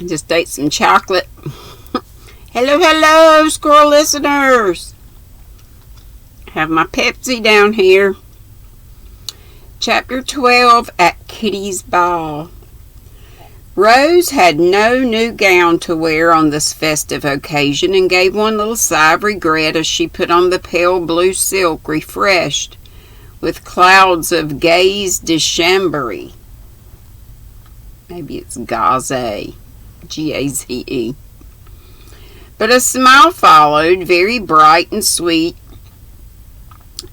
Just ate some chocolate. Hello, hello, squirrel listeners. Have my Pepsi down here. Chapter 12, At Kitty's Ball. Rose had no new gown to wear on this festive occasion and gave one little sigh of regret as she put on the pale blue silk refreshed with clouds of gaze de chambray. Maybe it's gaze, G-A-Z-E. But a smile followed, very bright and sweet,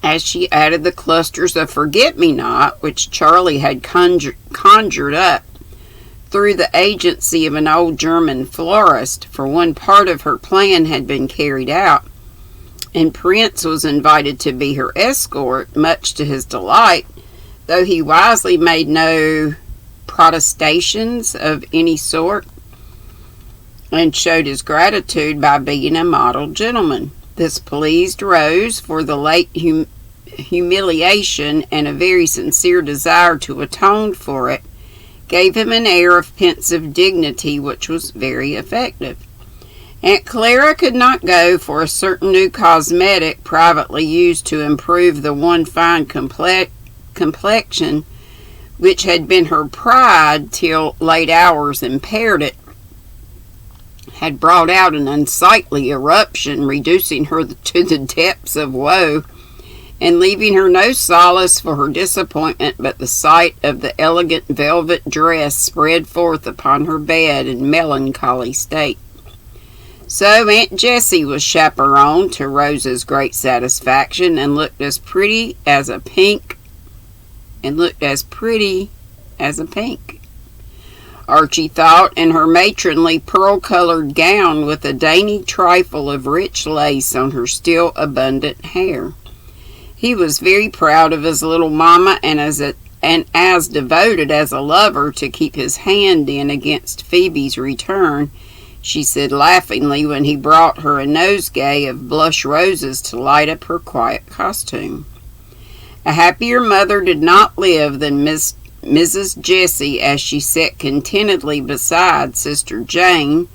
as she added the clusters of forget-me-not which Charlie had conjured up through the agency of an old German florist, for one part of her plan had been carried out, and Prince was invited to be her escort, much to his delight, though he wisely made no protestations of any sort, and showed his gratitude by being a model gentleman. This pleased Rose, for the late humiliation and a very sincere desire to atone for it gave him an air of pensive dignity which was very effective. Aunt Clara could not go for a certain new cosmetic privately used to improve the one fine complexion which had been her pride till late hours impaired it, had brought out an unsightly eruption, reducing her to the depths of woe, and leaving her no solace for her disappointment but the sight of the elegant velvet dress spread forth upon her bed in melancholy state. So Aunt Jessie was chaperoned, to Rose's great satisfaction, and looked as pretty as a pink. Archie thought, in her matronly pearl-colored gown with a dainty trifle of rich lace on her still abundant hair. He was very proud of his little mamma, and as devoted as a lover to keep his hand in against Phoebe's return, she said laughingly, when he brought her a nosegay of blush roses to light up her quiet costume. A happier mother did not live than Mrs. Jessie, as she sat contentedly beside Sister Jane,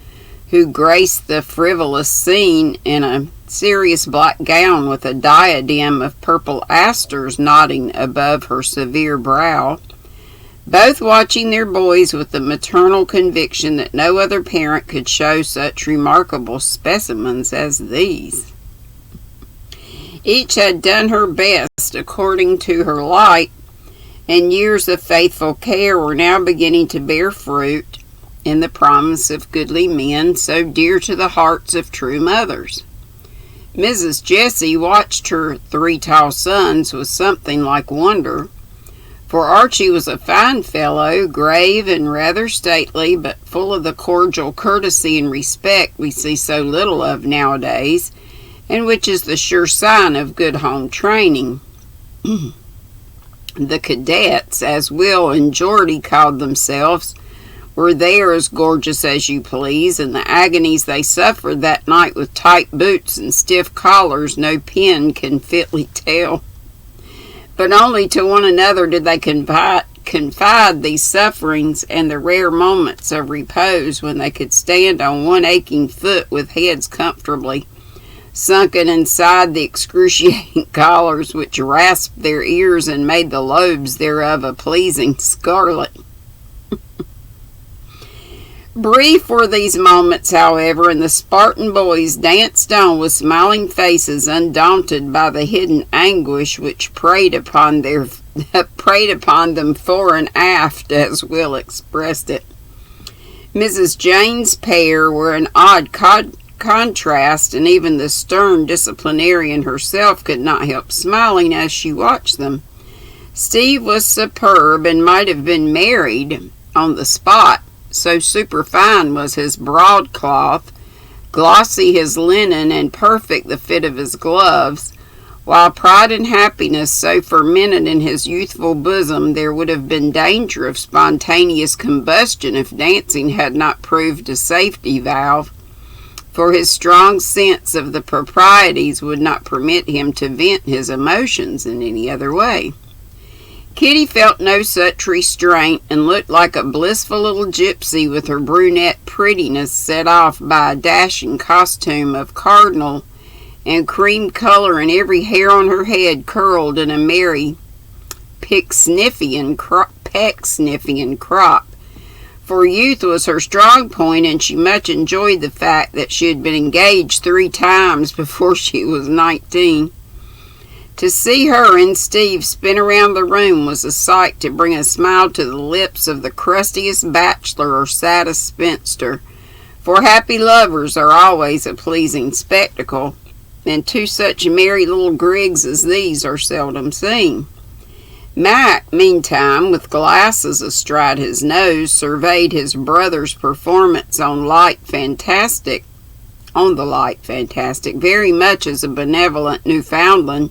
who graced the frivolous scene in a serious black gown with a diadem of purple asters nodding above her severe brow, both watching their boys with the maternal conviction that no other parent could show such remarkable specimens as these. Each had done her best according to her light, and years of faithful care were now beginning to bear fruit in the promise of goodly men so dear to the hearts of true mothers. Mrs. Jessie watched her 3 tall sons with something like wonder, for Archie was a fine fellow, grave and rather stately, but full of the cordial courtesy and respect we see so little of nowadays, and which is the sure sign of good home training. The cadets, as Will and Geordie called themselves, were there as gorgeous as you please, and the agonies they suffered that night with tight boots and stiff collars no pen can fitly tell. But only to one another did they confide these sufferings, and the rare moments of repose when they could stand on one aching foot with heads comfortably sunken inside the excruciating collars which rasped their ears and made the lobes thereof a pleasing scarlet. Brief were these moments, however, and the Spartan boys danced on with smiling faces, undaunted by the hidden anguish which preyed upon them fore and aft, as Will expressed it. Mrs. Jane's pair were an odd contrast, and even the stern disciplinarian herself could not help smiling as she watched them. Steve was superb, and might have been married on the spot, so superfine was his broadcloth, glossy his linen, and perfect the fit of his gloves. While pride and happiness so fermented in his youthful bosom, there would have been danger of spontaneous combustion if dancing had not proved a safety valve, for his strong sense of the proprieties would not permit him to vent his emotions in any other way. Kitty felt no such restraint and looked like a blissful little gypsy with her brunette prettiness set off by a dashing costume of cardinal and cream color, and every hair on her head curled in a merry peck-sniffing crop. For youth was her strong point, and she much enjoyed the fact that she had been engaged 3 times before she was 19. To see her and Steve spin around the room was a sight to bring a smile to the lips of the crustiest bachelor or saddest spinster, for happy lovers are always a pleasing spectacle, and 2 such merry little grigs as these are seldom seen. Mac, meantime, with glasses astride his nose, surveyed his brother's performance on the Light Fantastic, very much as a benevolent Newfoundland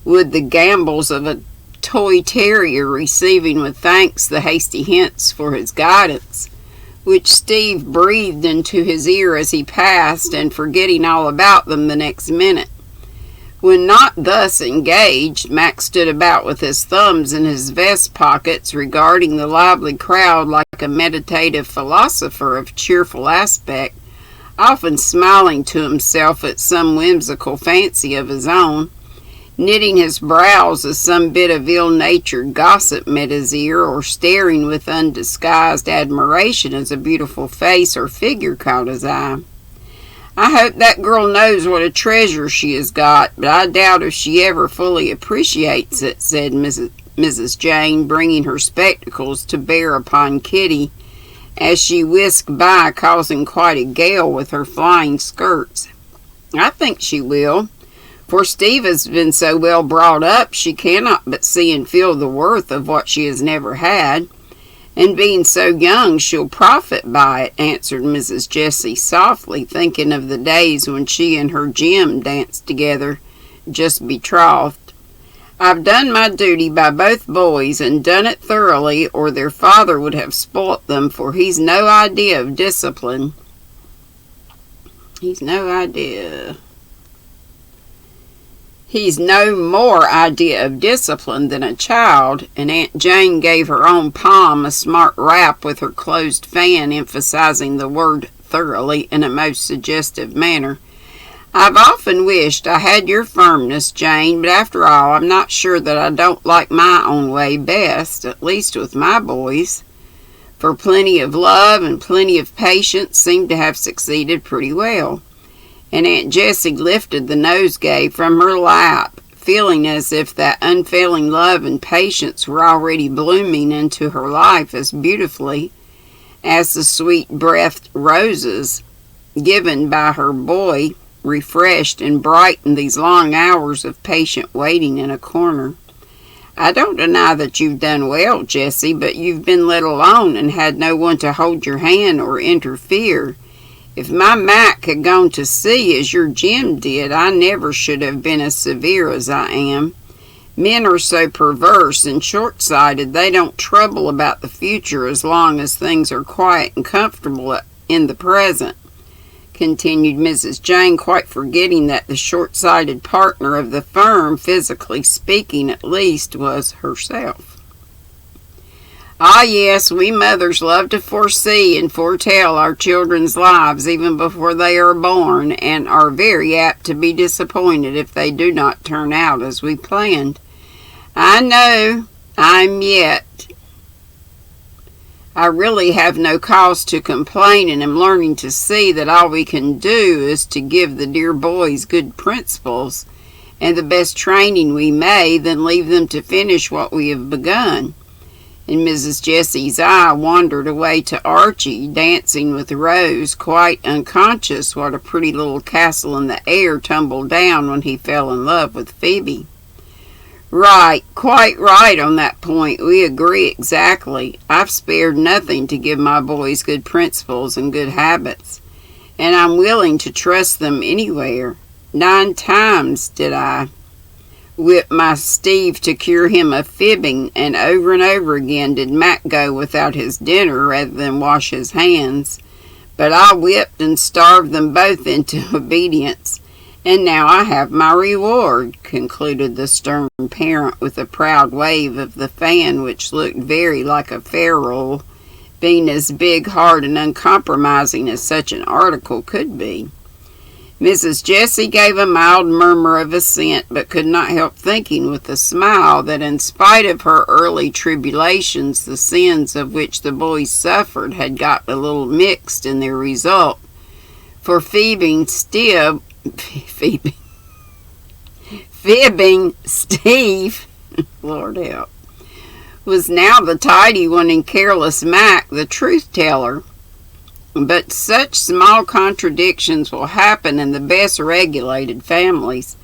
would the gambols of a toy terrier, receiving with thanks the hasty hints for his guidance, which Steve breathed into his ear as he passed, and forgetting all about them the next minute. When not thus engaged, Mac stood about with his thumbs in his vest pockets, regarding the lively crowd like a meditative philosopher of cheerful aspect, often smiling to himself at some whimsical fancy of his own, knitting his brows as some bit of ill-natured gossip met his ear, or staring with undisguised admiration as a beautiful face or figure caught his eye. "I hope that girl knows what a treasure she has got, but I doubt if she ever fully appreciates it," said Mrs. Jane, bringing her spectacles to bear upon Kitty as she whisked by, causing quite a gale with her flying skirts. "I think she will. For Steve has been so well brought up, she cannot but see and feel the worth of what she has never had. And being so young, she'll profit by it," answered Mrs. Jessie softly, thinking of the days when she and her Jim danced together, just betrothed. "I've done my duty by both boys, and done it thoroughly, or their father would have spoilt them, for he's no idea of discipline. He's no more idea of discipline than a child," and Aunt Jane gave her own palm a smart rap with her closed fan, emphasizing the word thoroughly in a most suggestive manner. "I've often wished I had your firmness, Jane, but after all, I'm not sure that I don't like my own way best, at least with my boys, for plenty of love and plenty of patience seem to have succeeded pretty well." And Aunt Jessie lifted the nosegay from her lap, feeling as if that unfailing love and patience were already blooming into her life as beautifully as the sweet-breathed roses given by her boy refreshed and brightened these long hours of patient waiting in a corner. "I don't deny that you've done well, Jessie, but you've been let alone and had no one to hold your hand or interfere. If my Mac had gone to sea as your Jim did, I never should have been as severe as I am. Men are so perverse and short-sighted they don't trouble about the future as long as things are quiet and comfortable in the present," continued Mrs. Jane, quite forgetting that the short-sighted partner of the firm, physically speaking at least, was herself. "Ah, yes, we mothers love to foresee and foretell our children's lives even before they are born, and are very apt to be disappointed if they do not turn out as we planned. I know I really have no cause to complain, and am learning to see that all we can do is to give the dear boys good principles and the best training we may, then leave them to finish what we have begun." And Mrs. Jessie's eye wandered away to Archie, dancing with Rose, quite unconscious what a pretty little castle in the air tumbled down when he fell in love with Phoebe. "Right, quite right on that point. We agree exactly. I've spared nothing to give my boys good principles and good habits, and I'm willing to trust them anywhere. 9 times did I whip my Steve to cure him of fibbing, and over again did Mac go without his dinner rather than wash his hands. But I whipped and starved them both into obedience, And now I have my reward," concluded the stern parent with a proud wave of the fan which looked very like a ferule, being as big, hard, and uncompromising as such an article could be. Mrs. Jessie gave a mild murmur of assent, but could not help thinking with a smile that in spite of her early tribulations, the sins of which the boys suffered had got a little mixed in their result, for fibbing Steve, Lord help, was now the tidy one and careless Mac the truth-teller. But such small contradictions will happen in the best regulated families,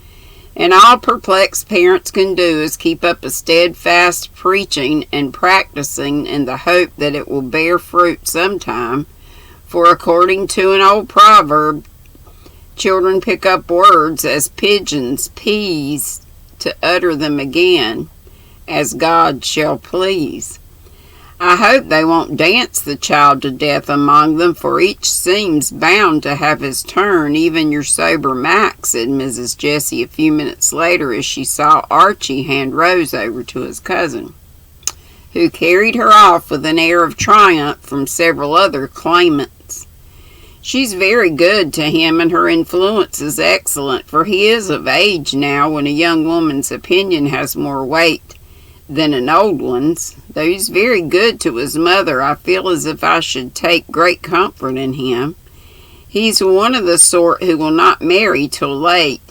and all perplexed parents can do is keep up a steadfast preaching and practicing in the hope that it will bear fruit sometime, for according to an old proverb, children pick up words as pigeons peas to utter them again, as God shall please. I hope they won't dance the child to death among them, for each seems bound to have his turn, even your sober Mac," said Mrs. Jessie a few minutes later as she saw Archie hand Rose over to his cousin, who carried her off with an air of triumph from several other claimants. "She's very good to him, and her influence is excellent, for he is of age now when a young woman's opinion has more weight than an old one's. Though he's very good to his mother, I feel as if I should take great comfort in him. He's one of the sort who will not marry till late,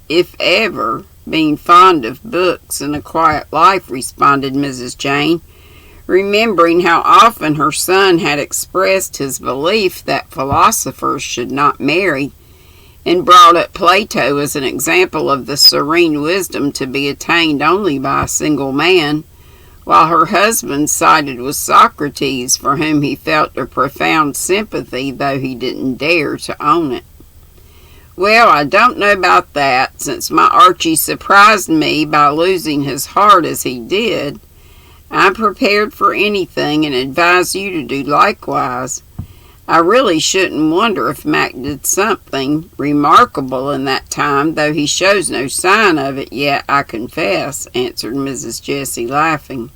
if ever, being fond of books and a quiet life," responded Mrs. Jane, remembering how often her son had expressed his belief that philosophers should not marry, and brought up Plato as an example of the serene wisdom to be attained only by a single man, while her husband sided with Socrates, for whom he felt a profound sympathy, though he didn't dare to own it. "Well, I don't know about that, since my Archie surprised me by losing his heart as he did. I'm prepared for anything, and advise you to do likewise. I really shouldn't wonder if Mac did something remarkable in that time, though he shows no sign of it yet, I confess," answered Mrs. Jessie, laughing.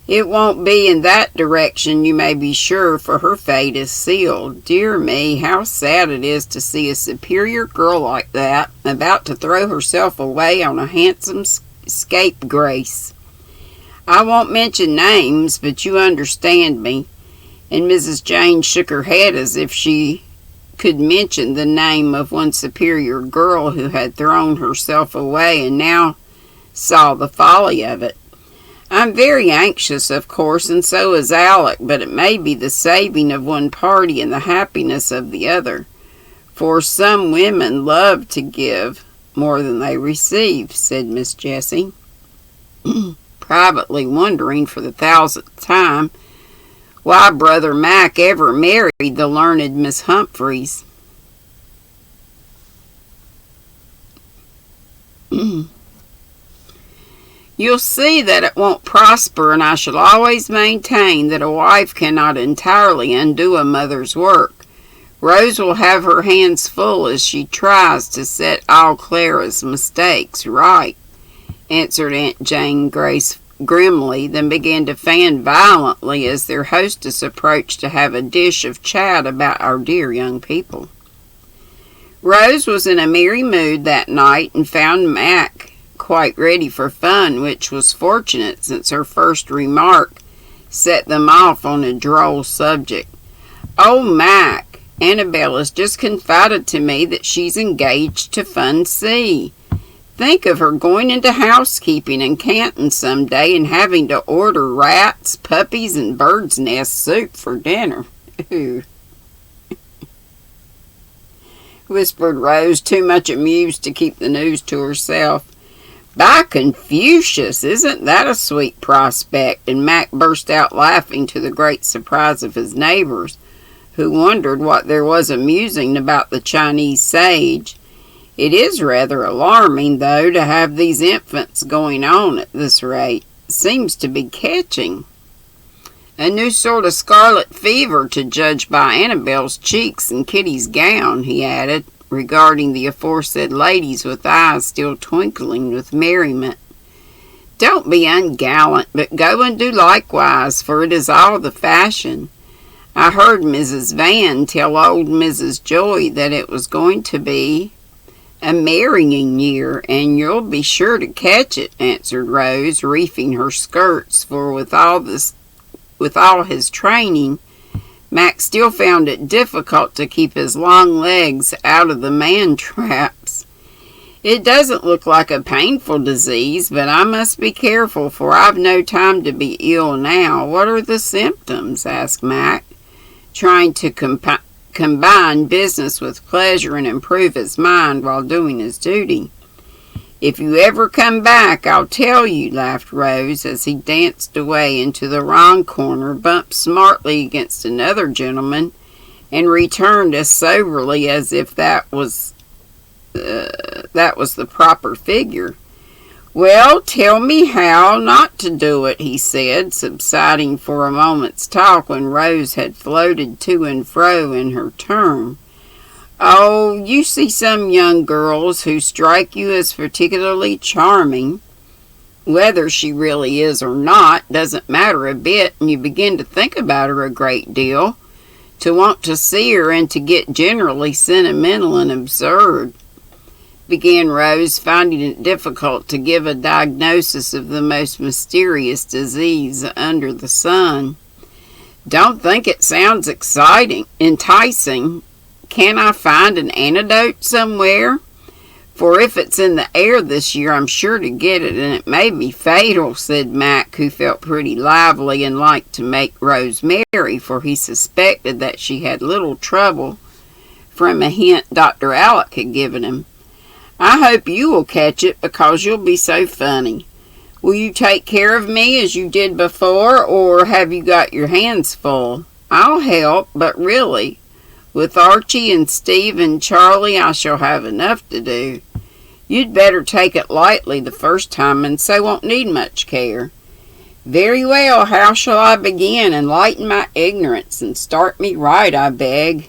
"It won't be in that direction, you may be sure, for her fate is sealed. Dear me, how sad it is to see a superior girl like that about to throw herself away on a handsome scapegrace. I won't mention names, but you understand me." And Mrs. Jane shook her head as if she could mention the name of one superior girl who had thrown herself away and now saw the folly of it. "I'm very anxious, of course, and so is Alec, but it may be the saving of one party and the happiness of the other, for some women love to give more than they receive," said Miss Jessie, privately wondering for the 1000th time why Brother Mac ever married the learned Miss Humphreys. "You'll see that it won't prosper, and I shall always maintain that a wife cannot entirely undo a mother's work. Rose will have her hands full as she tries to set all Clara's mistakes right," answered Aunt Jane grimly, then began to fan violently as their hostess approached to have a dish of chat about our dear young people. Rose was in a merry mood that night and found Mac quite ready for fun, which was fortunate, since her first remark set them off on a droll subject. "Oh, Mac, Annabelle has just confided to me that she's engaged to Fun C. Think of her going into housekeeping in Canton some day and having to order rats, puppies, and birds' nest soup for dinner." "Ooh," whispered Rose, too much amused to keep the news to herself. "By Confucius, isn't that a sweet prospect?" And Mac burst out laughing, to the great surprise of his neighbors, who wondered what there was amusing about the Chinese sage. "It is rather alarming, though, to have these infants going on at this rate. Seems to be catching. A new sort of scarlet fever, to judge by Annabelle's cheeks and Kitty's gown," he added, regarding the aforesaid ladies with eyes still twinkling with merriment. "Don't be ungallant, but go and do likewise, for it is all the fashion. I heard Mrs. Van tell old Mrs. Joy that it was going to be a marrying year, and you'll be sure to catch it," answered Rose, reefing her skirts, for with all his training, Mac still found it difficult to keep his long legs out of the man-traps. "It doesn't look like a painful disease, but I must be careful, for I've no time to be ill now." "What are the symptoms?" asked Mac, trying to combine business with pleasure and improve his mind while doing his duty. "If you ever come back, I'll tell you," laughed Rose, as he danced away into the wrong corner, bumped smartly against another gentleman, and returned as soberly as if that was the proper figure. "Well, tell me how not to do it," he said, subsiding for a moment's talk when Rose had floated to and fro in her turn. "Oh, you see some young girls who strike you as particularly charming. Whether she really is or not doesn't matter a bit, and you begin to think about her a great deal, to want to see her, and to get generally sentimental and absurd," began Rose, finding it difficult to give a diagnosis of the most mysterious disease under the sun. "Don't think it sounds enticing. Can't I find an antidote somewhere? For if it's in the air this year, I'm sure to get it, and it may be fatal," said Mac, who felt pretty lively and liked to make Rose merry, for he suspected that she had little trouble from a hint Dr. Alec had given him. "I hope you will catch it, because you'll be so funny. Will you take care of me as you did before, or have you got your hands full?" "I'll help, but really, with Archie and Steve and Charlie, I shall have enough to do. You'd better take it lightly the first time, and so won't need much care." "Very well, how shall I begin? Enlighten my ignorance, and start me right, I beg."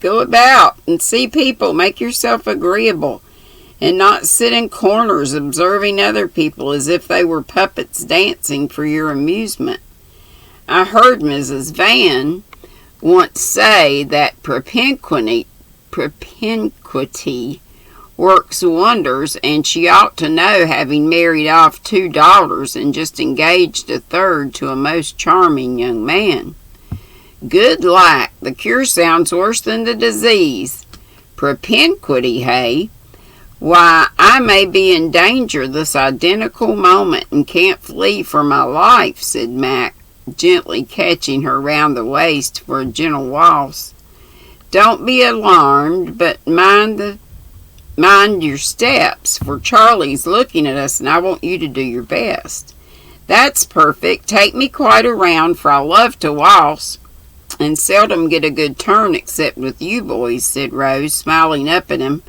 "Go about and see people, make yourself agreeable, and not sit in corners observing other people as if they were puppets dancing for your amusement. I heard Mrs. Van once say that propinquity works wonders, and she ought to know, having married off 2 daughters and just engaged a third to a most charming young man." "Good lack, the cure sounds worse than the disease. Propinquity, hey? Why, I may be in danger this identical moment and can't flee for my life," said Mac, gently catching her round the waist for a gentle waltz. "Don't be alarmed, but mind your steps, for Charlie's looking at us, and I want you to do your best." "That's perfect. Take me quite around, for I love to waltz, and seldom get a good turn except with you boys," said Rose, smiling up at him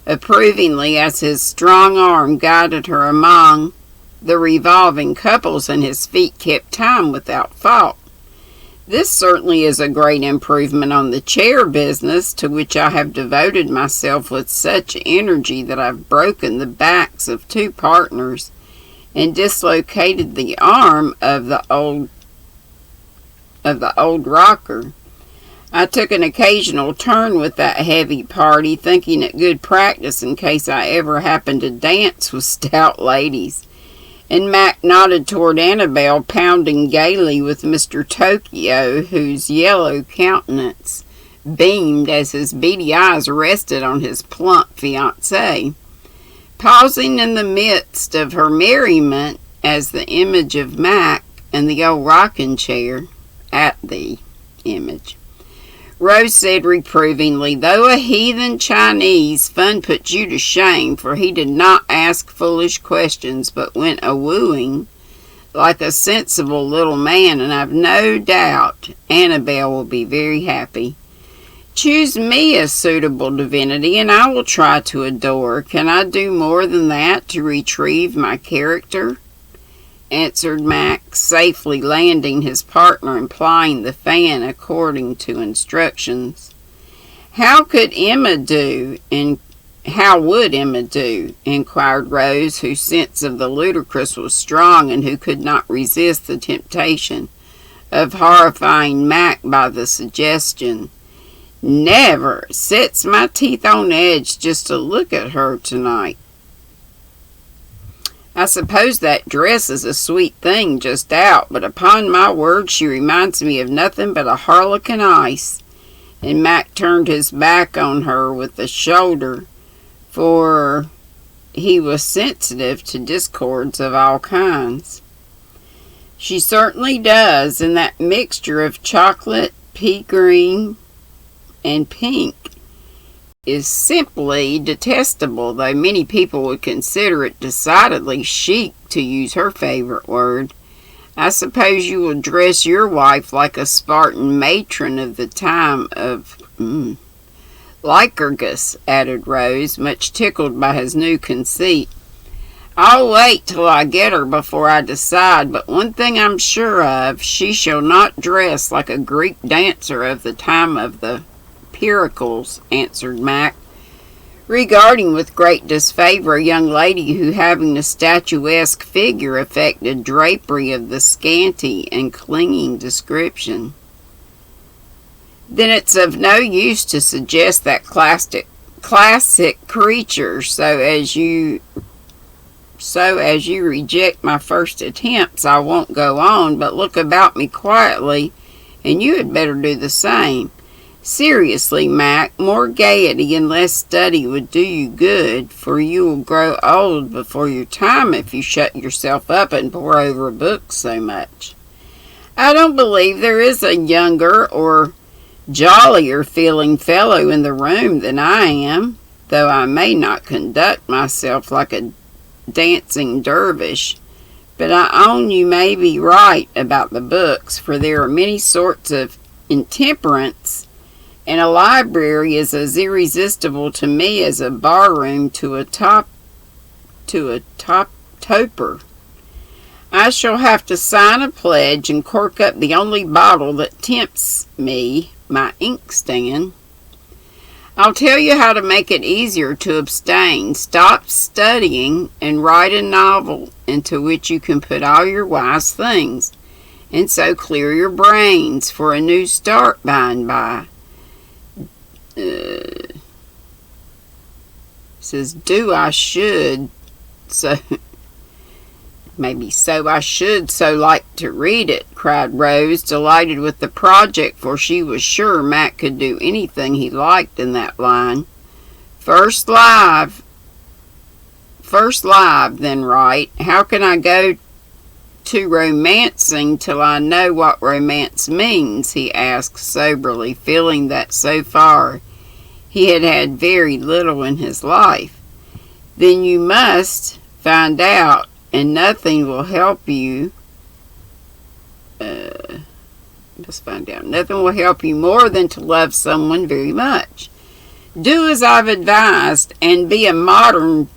approvingly as his strong arm guided her among the revolving couples, and his feet kept time without fault. "This certainly is a great improvement on the chair business, to which I have devoted myself with such energy that I've broken the backs of 2 partners and dislocated the arm of the old rocker. I took an occasional turn with that heavy party, thinking it good practice in case I ever happened to dance with stout ladies." And Mac nodded toward Annabel, pounding gaily with Mr. Tokyo, whose yellow countenance beamed as his beady eyes rested on his plump fiancée. Pausing in the midst of her merriment as the image of Mac and the old rocking chair at the image, Rose said reprovingly, "Though a heathen Chinese, fun puts you to shame, for he did not ask foolish questions, but went a-wooing like a sensible little man, and I've no doubt Annabel will be very happy. Choose me a suitable divinity, and I will try to adore. Can I do more than that to retrieve my character?" answered Mac, safely landing his partner and plying the fan according to instructions. How could Emma do, and how would Emma do? Inquired Rose, whose sense of the ludicrous was strong and who could not resist the temptation of horrifying Mac by the suggestion. Never. Sets my teeth on edge just to look at her tonight. I suppose that dress is a sweet thing just out, but upon my word she reminds me of nothing but a harlequin ice. And Mac turned his back on her with a shoulder, for he was sensitive to discords of all kinds. She certainly does, and that mixture of chocolate, pea green, and pink is simply detestable, though many people would consider it decidedly chic, to use her favorite word. I suppose you will dress your wife like a Spartan matron of the time of Lycurgus, added Rose, much tickled by his new conceit. I'll wait till I get her before I decide, but one thing I'm sure of, she shall not dress like a Greek dancer of the time of the Pericles, answered Mac, regarding with great disfavor a young lady who, having a statuesque figure, affected drapery of the scanty and clinging description. Then it's of no use to suggest that classic creature, so as you reject my first attempts, I won't go on, but look about me quietly, and you had better do the same. Seriously, Mac, more gaiety and less study would do you good, for you will grow old before your time if you shut yourself up and pore over books so much. I don't believe there is a younger or jollier feeling fellow in the room than I am, though I may not conduct myself like a dancing dervish. But I own you may be right about the books, for there are many sorts of intemperance, and a library is as irresistible to me as a barroom to a toper. I shall have to sign a pledge and cork up the only bottle that tempts me, my inkstand. I'll tell you how to make it easier to abstain. Stop studying and write a novel into which you can put all your wise things, and so clear your brains for a new start by and by. Says, do I should, so maybe so I should so like to read it, cried Rose, delighted with the project, for she was sure Mac could do anything he liked in that line. First live, then write. How can I go to romancing till I know what romance means? He asked soberly, feeling that so far he had had very little in his life. Then you must find out, and nothing will help you. Nothing will help you more than to love someone very much. Do as I've advised, and be a modern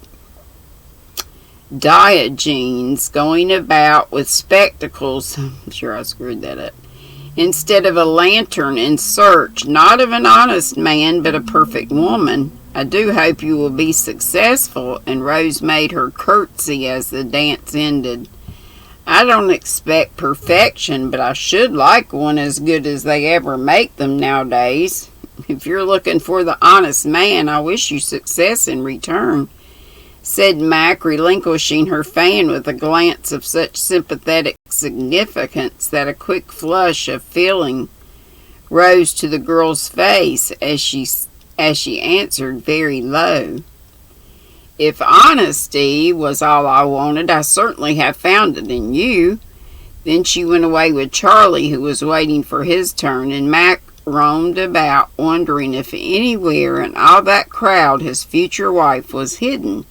Diogenes, going about with spectacles. I'm sure I screwed that up. Instead of a lantern, in search, not of an honest man, but a perfect woman. I do hope you will be successful, and Rose made her curtsy as the dance ended. I don't expect perfection, but I should like one as good as they ever make them nowadays. If you're looking for the honest man, I wish you success in return, said Mac, relinquishing her fan with a glance of such sympathetic significance that a quick flush of feeling rose to the girl's face as she answered very low, if honesty was all I wanted, I certainly have found it in you. Then she went away with Charlie, who was waiting for his turn, and Mac roamed about, wondering if anywhere in all that crowd his future wife was hidden,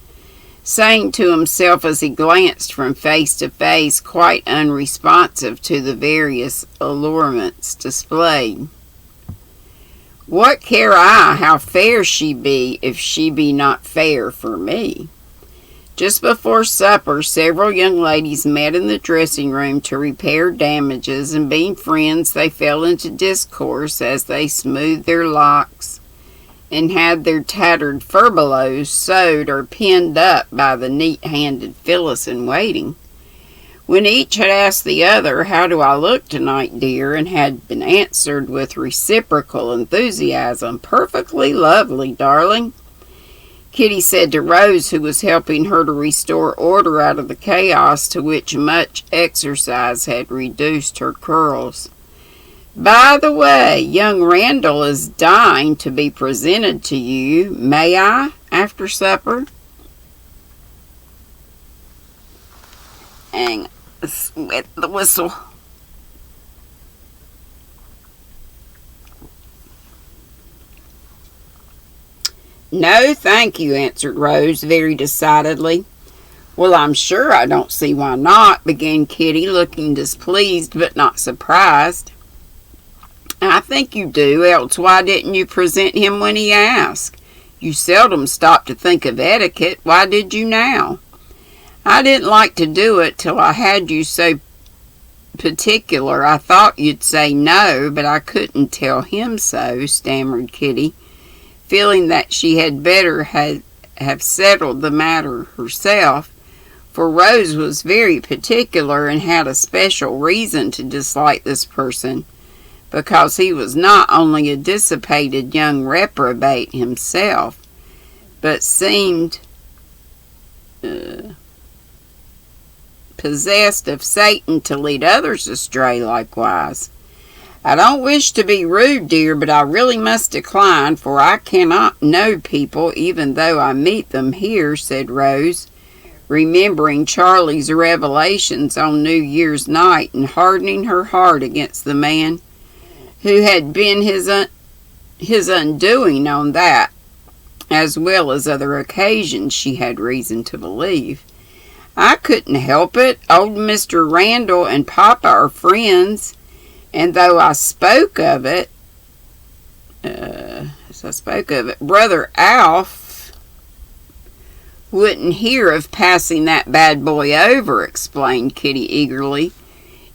saying to himself as he glanced from face to face, quite unresponsive to the various allurements displayed, what care I how fair she be, if she be not fair for me? Just before supper, several young ladies met in the dressing room to repair damages, and being friends, they fell into discourse as they smoothed their locks and had their tattered furbelows sewed or pinned up by the neat-handed Phyllis in waiting. When each had asked the other, "How do I look tonight, dear?" and had been answered with reciprocal enthusiasm, "Perfectly lovely, darling," Kitty said to Rose, who was helping her to restore order out of the chaos to which much exercise had reduced her curls. "By the way, young Randall is dying to be presented to you. May I, after supper?" Hang with the whistle. "No, thank you," answered Rose very decidedly. "Well, I'm sure I don't see why not," began Kitty, looking displeased but not surprised. "I think you do, else why didn't you present him when he asked? You seldom stop to think of etiquette. Why did you now?" "I didn't like to do it till I had you so particular. I thought you'd say no, but I couldn't tell him so," stammered Kitty, feeling that she had better have settled the matter herself, for Rose was very particular and had a special reason to dislike this person, because he was not only a dissipated young reprobate himself, but seemed possessed of Satan to lead others astray likewise. "I don't wish to be rude, dear, but I really must decline, for I cannot know people even though I meet them here," said Rose, remembering Charlie's revelations on New Year's night and hardening her heart against the man who had been his undoing on that, as well as other occasions, she had reason to believe. "I couldn't help it. Old Mr. Randall and Papa are friends, and though I spoke of it, Brother Alf wouldn't hear of passing that bad boy over," explained Kitty eagerly.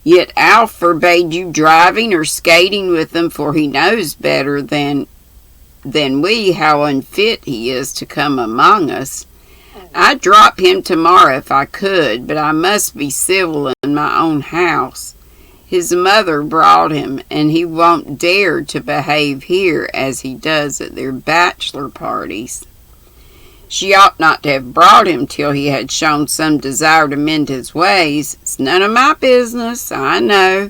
"Yet Alf forbade you driving or skating with him, for he knows better than we how unfit he is to come among us. I'd drop him tomorrow if I could, but I must be civil in my own house. His mother brought him, and he won't dare to behave here as he does at their bachelor parties. She ought not to have brought him till he had shown some desire to mend his ways. It's none of my business, I know,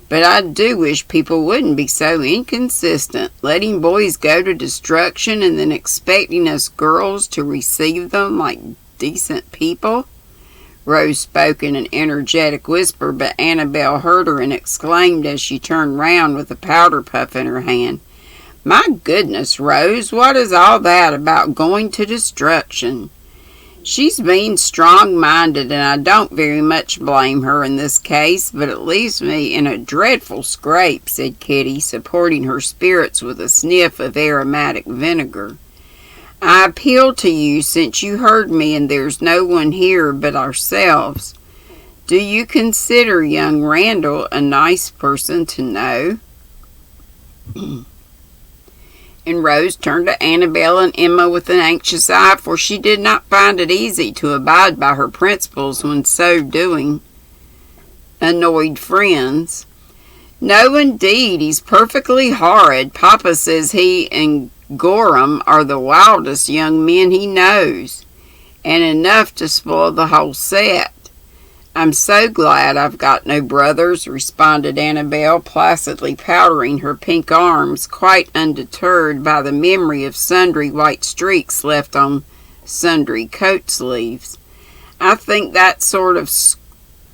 but I do wish people wouldn't be so inconsistent, letting boys go to destruction and then expecting us girls to receive them like decent people." Rose spoke in an energetic whisper, but Annabel heard her and exclaimed as she turned round with a powder puff in her hand, "My goodness, Rose, what is all that about going to destruction?" "She's being strong-minded, and I don't very much blame her in this case, but it leaves me in a dreadful scrape," said Kitty, supporting her spirits with a sniff of aromatic vinegar. "I appeal to you, since you heard me and there's no one here but ourselves. Do you consider young Randall a nice person to know?" And Rose turned to Annabel and Emma with an anxious eye, for she did not find it easy to abide by her principles when so doing annoyed friends. "No, indeed, he's perfectly horrid. Papa says he and Gorham are the wildest young men he knows, and enough to spoil the whole set." "I'm so glad I've got no brothers," responded Annabel, placidly powdering her pink arms, quite undeterred by the memory of sundry white streaks left on sundry coat sleeves. "I think that sort of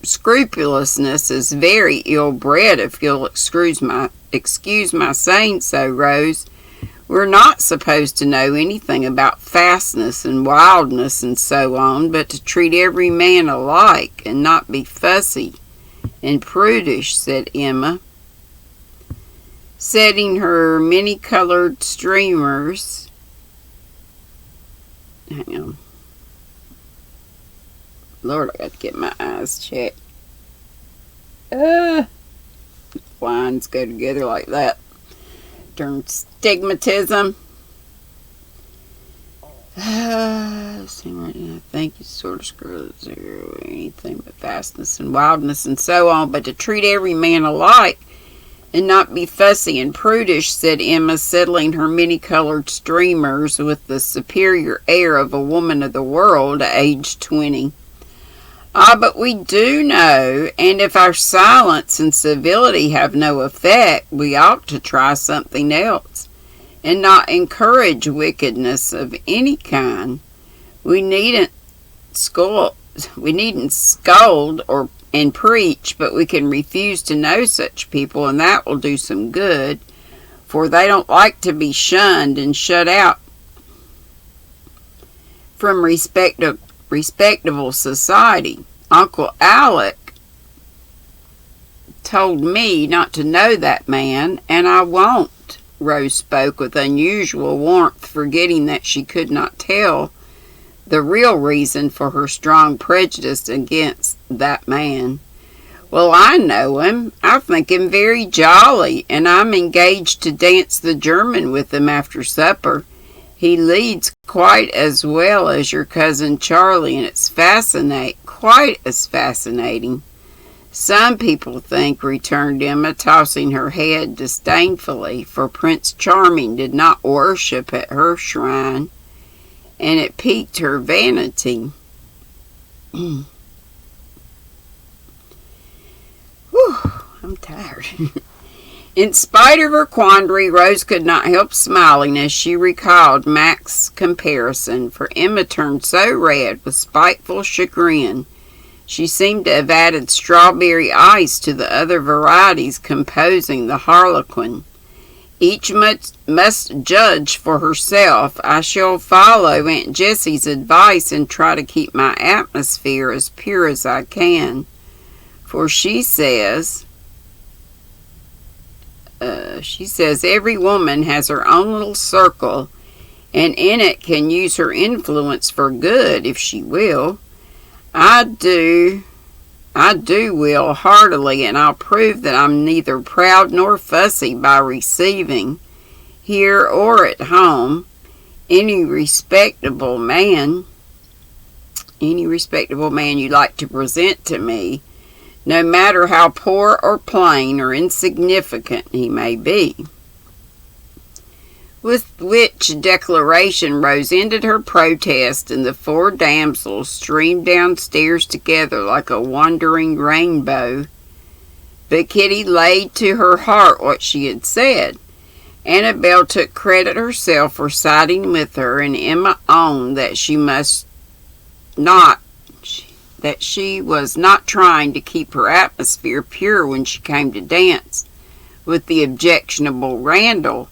scrupulousness is very ill-bred, if you'll excuse my saying so, Rose. We're not supposed to know anything about fastness and wildness and so on, but to treat every man alike and not be fussy and prudish," said Emma, setting her many-colored streamers. Hang on. Lord, I got to get my eyes checked. Lines go together like that. Darn stigmatism. I think it's sort of screws anything but fastness and wildness and so on, but to treat every man alike and not be fussy and prudish, said Emma, settling her many-colored streamers with the superior air of a woman of the world, aged 20. Ah, but we do know, and if our silence and civility have no effect, we ought to try something else, and not encourage wickedness of any kind. We needn't scold and preach, but we can refuse to know such people, and that will do some good, for they don't like to be shunned and shut out from respectable society. Uncle Alec told me not to know that man, and I won't. Rose spoke with unusual warmth, forgetting that she could not tell the real reason for her strong prejudice against that man. Well, I know him. I think him very jolly, and I'm engaged to dance the German with him after supper. He leads quite as well as your cousin Charlie, and it's quite as fascinating. Some people think, returned Emma, tossing her head disdainfully, for Prince Charming did not worship at her shrine, and it piqued her vanity. Whew, I'm tired. In spite of her quandary, Rose could not help smiling as she recalled Mac's comparison, for Emma turned so red with spiteful chagrin. She seemed to have added strawberry ice to the other varieties composing the harlequin. Each must judge for herself. I shall follow Aunt Jessie's advice and try to keep my atmosphere as pure as I can. For she says every woman has her own little circle, and in it can use her influence for good if she will. I do will heartily, and I'll prove that I'm neither proud nor fussy by receiving, here or at home, any respectable man you like to present to me, no matter how poor or plain or insignificant he may be. With which declaration Rose ended her protest, and the four damsels streamed downstairs together like a wandering rainbow. But Kitty laid to her heart what she had said. Annabel took credit herself for siding with her, and Emma owned that she was not trying to keep her atmosphere pure when she came to dance with the objectionable Randall.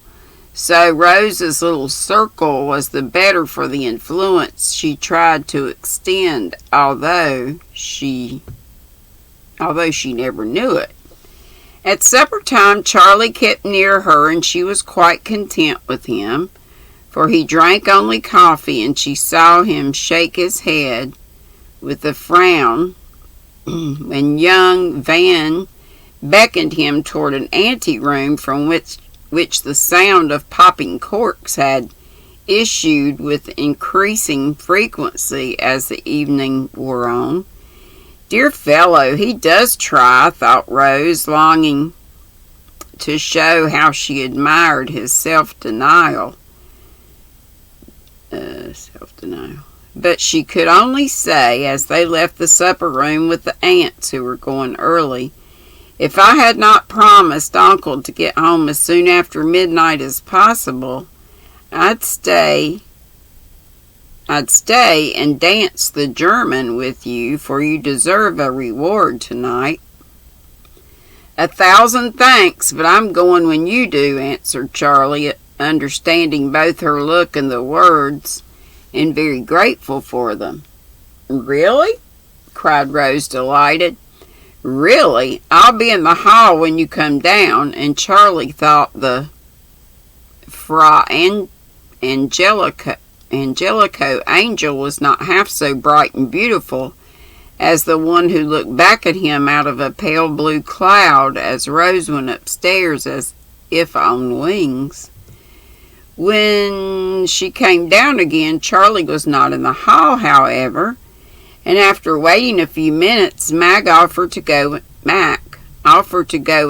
So Rose's little circle was the better for the influence she tried to extend, although she never knew it. At supper time, Charlie kept near her, and she was quite content with him, for he drank only coffee, and she saw him shake his head with a frown when young Van beckoned him toward an anteroom from which the sound of popping corks had issued with increasing frequency as the evening wore on. Dear fellow, he does try, thought Rose, longing to show how she admired his self-denial. But she could only say, as they left the supper room with the aunts who were going early, if I had not promised Uncle to get home as soon after midnight as possible, I'd stay and dance the German with you, for you deserve a reward tonight. 1,000 thanks, but I'm going when you do, answered Charlie, understanding both her look and the words, and very grateful for them. Really? Cried Rose, delighted. Really? I'll be in the hall when you come down, and Charlie thought the Fra Angelico angel was not half so bright and beautiful as the one who looked back at him out of a pale blue cloud as Rose went upstairs as if on wings. When she came down again, Charlie was not in the hall, however, and after waiting a few minutes, Mac offered to go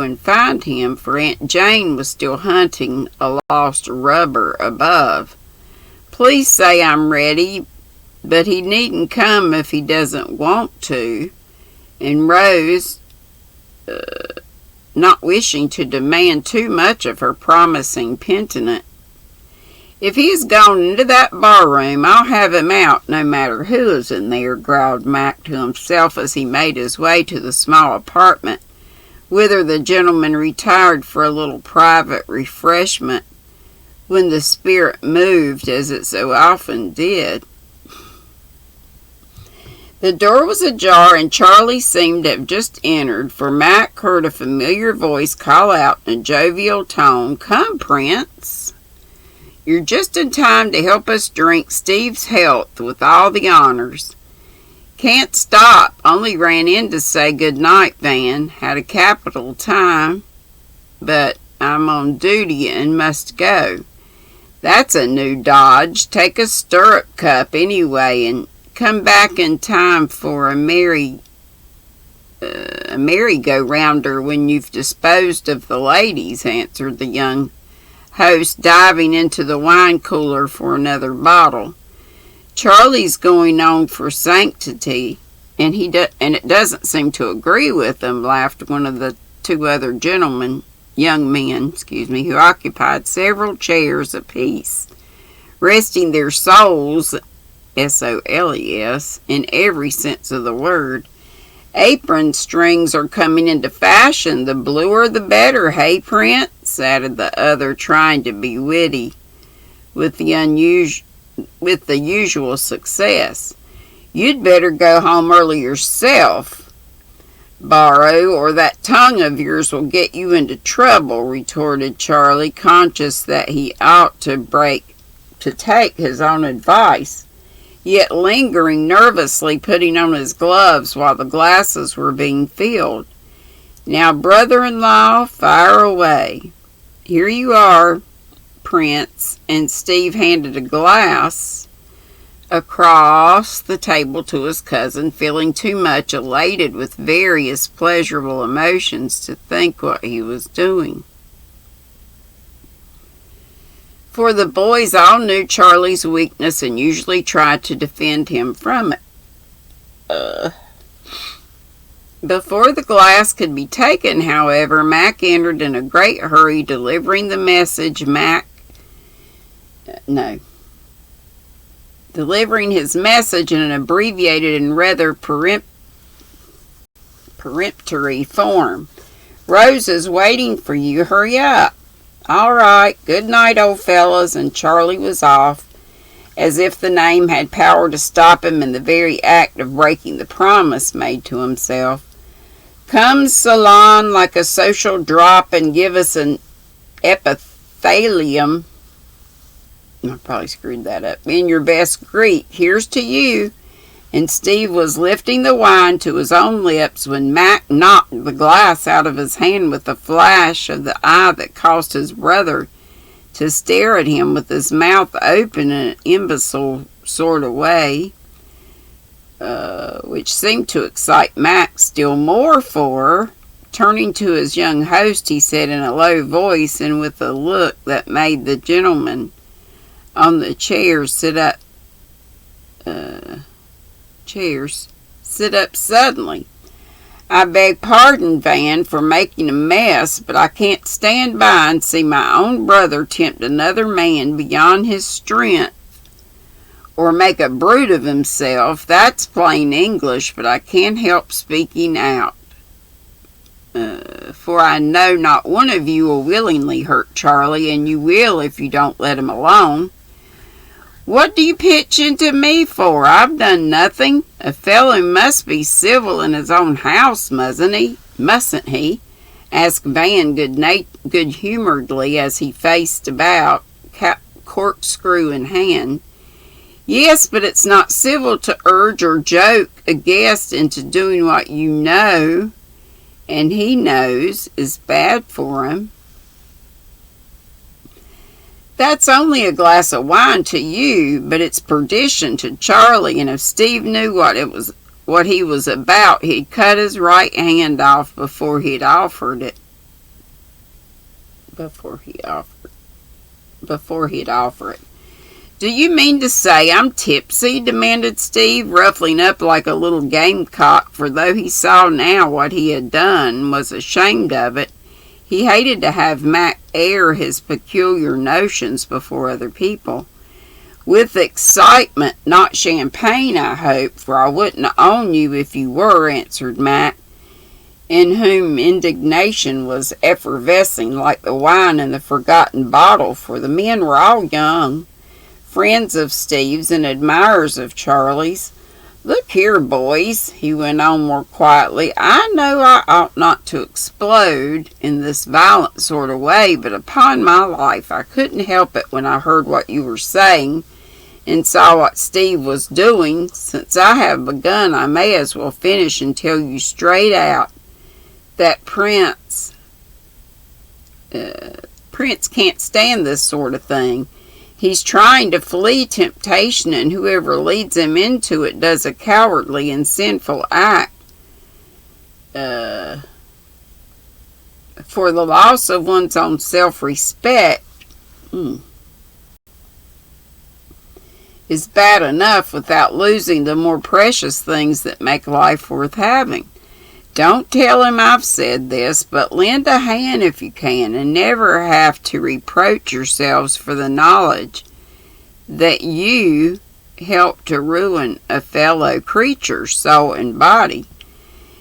and find him, for Aunt Jane was still hunting a lost rubber above. "Please say I'm ready, but he needn't come if he doesn't want to." And Rose, not wishing to demand too much of her promising penitent, "If he's gone into that barroom, I'll have him out, no matter who is in there," growled Mac to himself as he made his way to the small apartment, whither the gentleman retired for a little private refreshment when the spirit moved, as it so often did. The door was ajar, and Charlie seemed to have just entered, for Mac heard a familiar voice call out in a jovial tone, "Come, Prince. You're just in time to help us drink Steve's health with all the honors." "Can't stop. Only ran in to say good night, Van. Had a capital time, but I'm on duty and must go." "That's a new dodge. Take a stirrup cup anyway, and come back in time for a merry-go-rounder when you've disposed of the ladies," answered the young host, diving into the wine cooler for another bottle. "Charlie's going on for sanctity, and it doesn't seem to agree with him," laughed one of the two other young men, who occupied several chairs apiece, resting their souls, S-O-L-E-S, in every sense of the word. "Apron strings are coming into fashion. The bluer the better, hey, Prince?" added the other, trying to be witty, with the usual success. "You'd better go home early yourself, Borrow, or that tongue of yours will get you into trouble," retorted Charlie, conscious that he ought to take his own advice, yet lingering nervously, putting on his gloves while the glasses were being filled. "Now, brother-in-law, fire away." "Here you are, Prince," and Steve handed a glass across the table to his cousin, feeling too much elated with various pleasurable emotions to think what he was doing. For the boys all knew Charlie's weakness and usually tried to defend him from it. Before the glass could be taken, however, Mac entered in a great hurry, delivering his message in an abbreviated and rather peremptory form. "Rose is waiting for you. Hurry up." "All right. Good night, old fellows," and Charlie was off, as if the name had power to stop him in the very act of breaking the promise made to himself. "Come, Salon, like a social drop, and give us an epithelium." I probably screwed that up. "In your best Greek. Here's to you." And Steve was lifting the wine to his own lips when Mac knocked the glass out of his hand with a flash of the eye that caused his brother to stare at him with his mouth open in an imbecile sort of way, which seemed to excite Mac still more, for, turning to his young host, he said in a low voice and with a look that made the gentleman on the chairs sit up suddenly. "I beg pardon, Van, for making a mess, but I can't stand by and see my own brother tempt another man beyond his strength, or make a brute of himself. That's plain English, but I can't help speaking out. For I know not one of you will willingly hurt Charlie, and you will if you don't let him alone." "What do you pitch into me for? I've done nothing. A fellow must be civil in his own house, mustn't he?" asked Van good-humouredly as he faced about, corkscrew in hand. "Yes, but it's not civil to urge or joke a guest into doing what you know, and he knows, is bad for him." That's only a glass of wine to you, but it's perdition to Charlie, and if Steve knew what he was about, he'd cut his right hand off before he'd offer it. Before he'd offer it. Do you mean to say I'm tipsy? Demanded Steve, ruffling up like a little gamecock, for though he saw now what he had done and was ashamed of it, he hated to have Mac air his peculiar notions before other people. With excitement, not champagne, I hope, for I wouldn't own you if you were, answered Mac, in whom indignation was effervescing like the wine in the forgotten bottle, for the men were all young, friends of Steve's and admirers of Charlie's. Look here, boys, he went on more quietly, I know I ought not to explode in this violent sort of way, but upon my life I couldn't help it when I heard what you were saying and saw what Steve was doing. Since I have begun, I may as well finish and tell you straight out that Prince can't stand this sort of thing. He's trying to flee temptation, and whoever leads him into it does a cowardly and sinful act. For the loss of one's own self-respect is bad enough without losing the more precious things that make life worth having. Don't tell him I've said this, but lend a hand if you can, and never have to reproach yourselves for the knowledge that you helped to ruin a fellow creature's soul and body.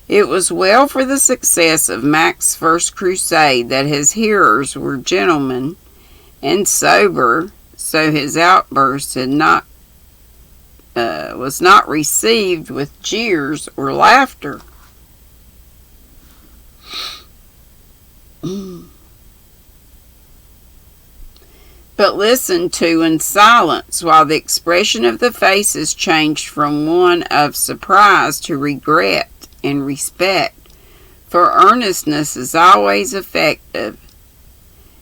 It was well for the success of Mac's first crusade that his hearers were gentlemen and sober, so his outburst was not received with jeers or laughter. But listened to in silence, while the expression of the faces changed from one of surprise to regret and respect, for earnestness is always effective,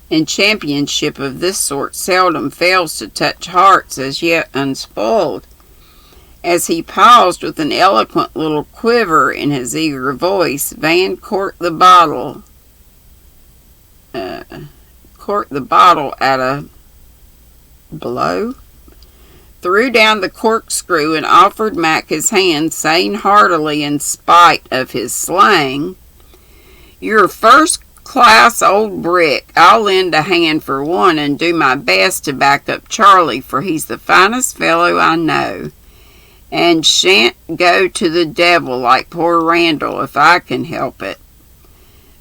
and championship of this sort seldom fails to touch hearts as yet unspoiled. As he paused with an eloquent little quiver in his eager voice, Van corked the bottle at a blow, threw down the corkscrew, and offered Mac his hand, saying heartily, in spite of his slang, "You're a first-class old brick. I'll lend a hand for one, and do my best to back up Charlie, for he's the finest fellow I know, and shan't go to the devil like poor Randall if I can help it."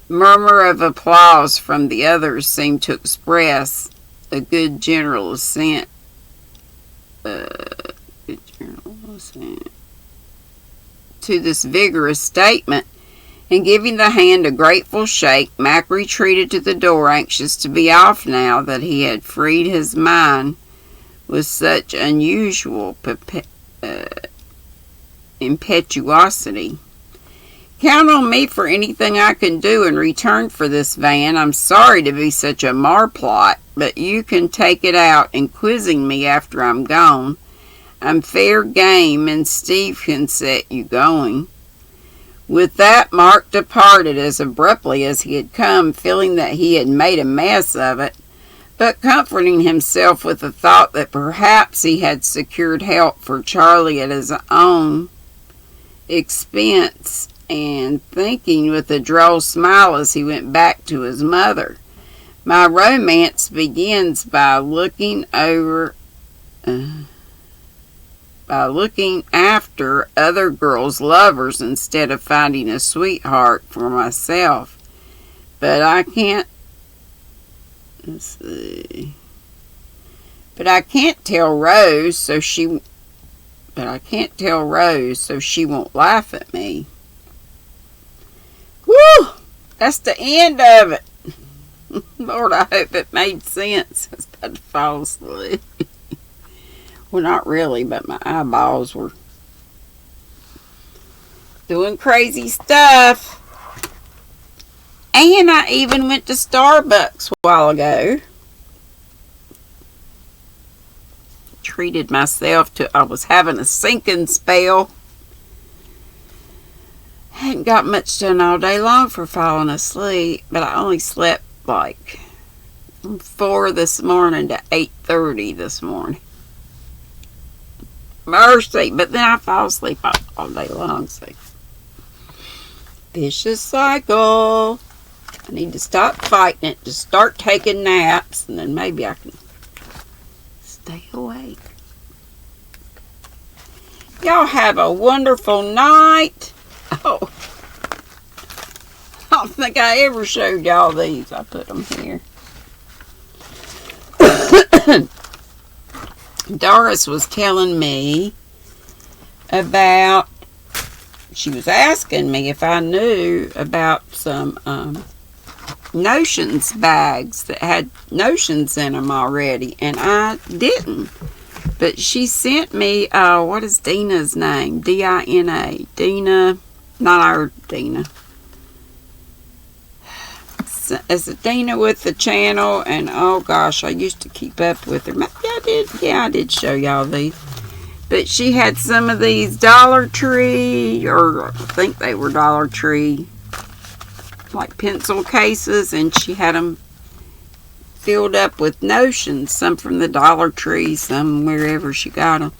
Murmur of applause from the others seemed to express a good general assent. To this vigorous statement, and giving the hand a grateful shake, Mac retreated to the door, anxious to be off now that he had freed his mind with such unusual impetuosity. "Count on me for anything I can do in return for this, Van. I'm sorry to be such a marplot, but you can take it out in quizzing me after I'm gone. I'm fair game, and Steve can set you going." With that, Mark departed as abruptly as he had come, feeling that he had made a mess of it, but comforting himself with the thought that perhaps he had secured help for Charlie at his own expense, and thinking with a droll smile as he went back to his mother, "My romance begins by looking after other girls' lovers instead of finding a sweetheart for myself. But I can't tell Rose, so she won't laugh at me." Whew! That's the end of it. Lord, I hope it made sense. I was about to fall asleep. Well, not really, but my eyeballs were doing crazy stuff. And I even went to Starbucks a while ago. treated myself to, I was having a sinking spell. Hadn't got much done all day long for falling asleep, but I only slept like from 4 this morning to 8:30 this morning. Mercy, but then I fall asleep all day long, so vicious cycle. I need to stop fighting it, just start taking naps, and then maybe I can stay awake. Y'all have a wonderful night. Oh, I don't think I ever showed y'all these. I put them here. Doris was telling me about, she was asking me if I knew about some notions bags that had notions in them already, and I didn't. But she sent me, what is Dina's name? D-I-N-A. Dina, not our Dina. It's a Dina with the channel, and oh gosh, I used to keep up with her. Maybe I did. Yeah, I did show y'all these. But she had some of these Dollar Tree, or I think they were Dollar Tree, like pencil cases, and she had them filled up with notions, some from the Dollar Tree, some wherever she got them.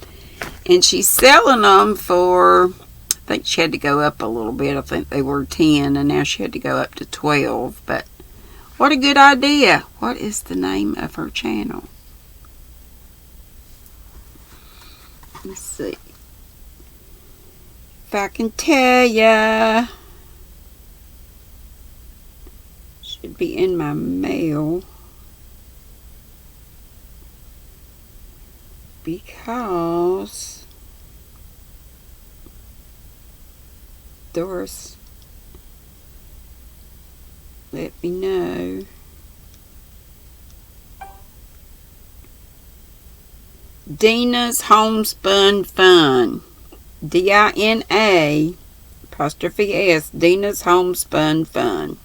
And she's selling them for, I think she had to go up a little bit. I think they were 10, and now she had to go up to 12. But what a good idea. What is the name of her channel? Let's see if I can tell ya. Should be in my mail, because Doris let me know. Dina's Homespun Fun. D-I-N-A apostrophe S. Dina's Homespun Fun.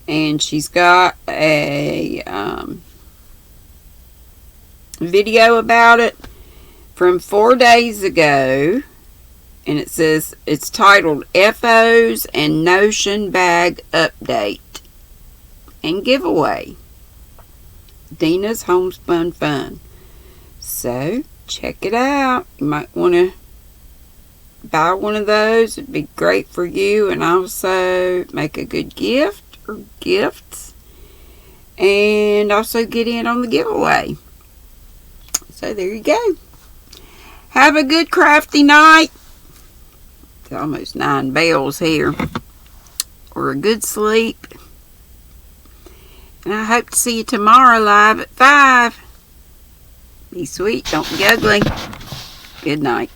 And she's got a video about it from 4 days ago. And it says, it's titled FOs and Notion Bag Update and Giveaway. Dina's Homespun Fun. So, check it out. You might want to buy one of those. It'd be great for you, and also make a good gift or gifts. And also get in on the giveaway. So, there you go. Have a good crafty night. It's almost 9 bells here. Or a good sleep. And I hope to see you tomorrow live at 5. Be sweet, don't be ugly. Good night.